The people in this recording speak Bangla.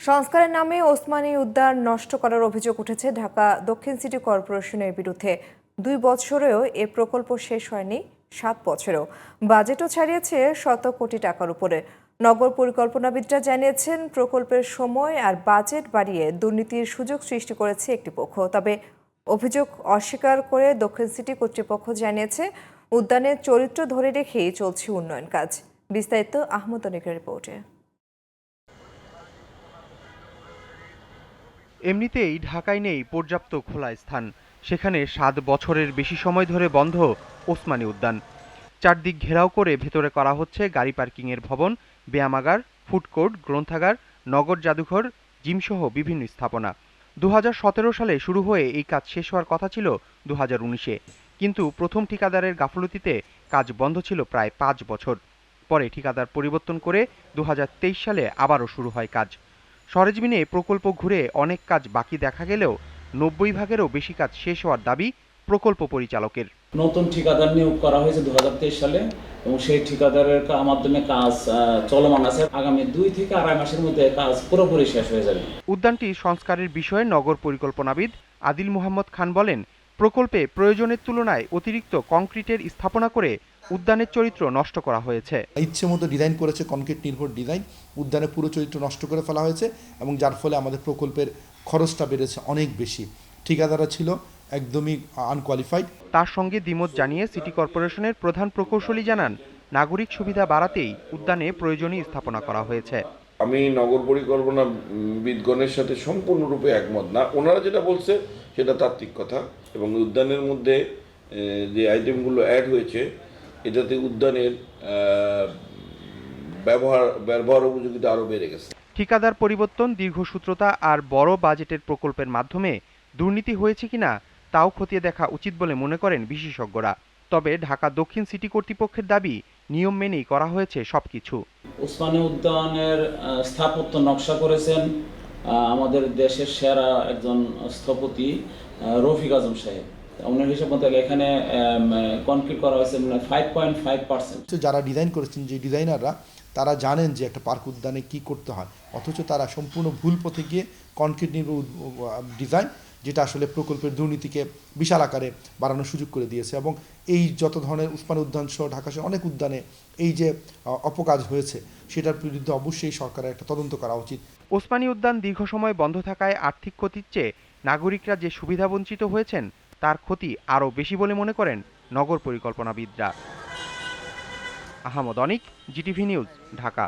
সংস্কারের নামে ওসমানী উদ্যান নষ্ট করার অভিযোগ উঠেছে ঢাকা দক্ষিণ সিটি কর্পোরেশনের বিরুদ্ধে। ২ বছরেও এ প্রকল্প শেষ হয়নি, ৭ বছরেও বাজেটও ছাড়িয়েছে শত কোটি টাকার উপরে। নগর পরিকল্পনাবিদরা জানিয়েছেন, প্রকল্পের সময় আর বাজেট বাড়িয়ে দুর্নীতির সুযোগ সৃষ্টি করেছে একটি পক্ষ। তবে অভিযোগ অস্বীকার করে দক্ষিণ সিটি কর্তৃপক্ষ জানিয়েছে, উদ্যানের চরিত্র ধরে রেখেই চলছে উন্নয়ন কাজ। বিস্তারিত আহমদ অনিকের রিপোর্টে। এমনিতেই ঢাকায় নেই পর্যাপ্ত খোলা স্থান, সেখানে ৭ বছরের বেশি সময় ধরে বন্ধ ওসমানী উদ্যান। চারদিক ঘেরাও করে ভেতরে করা হচ্ছে গাড়ি পার্কিংয়ের ভবন, ব্যায়ামাগার, ফুডকোর্ট, গ্রন্থাগার, নগর জাদুঘর, জিমসহ বিভিন্ন স্থাপনা। ২০১৭ সালে শুরু হয়ে এই কাজ শেষ হওয়ার কথা ছিল ২০১৯-এ, কিন্তু প্রথম ঠিকাদারের গাফলতিতে কাজ বন্ধ ছিল প্রায় ৫ বছর। পরে ঠিকাদার পরিবর্তন করে ২০২৩ সালে আবারও শুরু হয় কাজ। সরেজমিনে প্রকল্প ঘুরে অনেক কাজ বাকি দেখা গেলেও ৯০ ভাগেরও বেশি কাজ শেষ হওয়ার দাবি প্রকল্প পরিচালকের। নতুন ঠিকাদার নিয়োগ করা হয়েছে ২০২৩ সালে এবং সেই ঠিকাদারের মাধ্যমে কাজ চলমান আছে। আগামী ২ থেকে আড়াই মাসের মধ্যে কাজ পুরোপুরি শেষ হয়ে যাবে। উদ্যানটি সংস্কারের বিষয়ে নগর পরিকল্পনাবিদ আদিল মোহাম্মদ খান বলেন, প্রকল্পে প্রয়োজনের তুলনায় অতিরিক্ত কংক্রিটের স্থাপনা করে উদ্যানের চরিত্র নষ্ট করা হয়েছে। ইচ্ছে মতো ডিজাইন করেছে, কংক্রিট নির্ভর ডিজাইন, উদ্যানের পুরো চরিত্র নষ্ট করে ফেলা হয়েছে এবং যার ফলে আমাদের প্রকল্পের খরচটা বেড়েছে অনেক বেশি। ঠিকাদাররা ছিল একদমই আনকোয়ালিফাইড। তার সঙ্গে দ্বিমত জানিয়ে সিটি কর্পোরেশনের প্রধান প্রকৌশলী জানান, নাগরিক সুবিধা বাড়াতেই উদ্যানে প্রয়োজনীয় স্থাপনা করা হয়েছে। আমি নগর পরিকল্পনাবিদগণের সাথে সম্পূর্ণরূপে একমত না। ওনারা যেটা বলছে সেটা তাত্ত্বিক কথা, এবং উদ্যানের মধ্যে যে আইটেমগুলো অ্যাড হয়েছে এটাতে উদ্যানের ব্যবহার উপযোগিতা আরও বেড়ে গেছে। ঠিকাদার পরিবর্তন, দীর্ঘসূত্রতা আর বড় বাজেটের প্রকল্পের মাধ্যমে দুর্নীতি হয়েছে কিনা তাও খতিয়ে দেখা উচিত বলে মনে করেন বিশেষজ্ঞরা। তবে ঢাকা দক্ষিণ সিটি কর্তৃপক্ষের দাবি, নিয়ম মেনেই করা হয়েছে সবকিছু। ওসমানী উদ্যানের স্থাপত্য নকশা করেছেন আমাদের দেশের সেরা একজন স্থপতি রফিক আজম সাহেব। ওনার হিসাব মতো এখানে কনক্রিট করা হয়েছে 5.5%। যারা ডিজাইন করেছেন, যে ডিজাইনাররা, তারা জানেন যে একটা পার্ক উদ্যানে কি করতে হয়, অথচ তারা সম্পূর্ণ ভুল পথে গিয়ে কনক্রিট নির্ভর ডিজাইন, যেটা আসলে প্রকল্পের দুর্নীতিকে বিশাল আকারে বাড়ানোর সুযোগ করে দিয়েছে। এবং এই যত ধরনের ওসমানী উদ্যান সহ ঢাকা সহ অনেক উদ্যানে এই যে অপকাজ হয়েছে, সেটার বিরুদ্ধে অবশ্যই সরকারের একটা তদন্ত করা উচিত। ওসমানী উদ্যান দীর্ঘ সময় বন্ধ থাকায় আর্থিক ক্ষতির চেয়ে নাগরিকরা যে সুবিধা বঞ্চিত হয়েছেন তার ক্ষতি আরও বেশি বলে মনে করেন নগর পরিকল্পনাবিদরা। আহমদ অনিক, জিটিভি নিউজ, ঢাকা।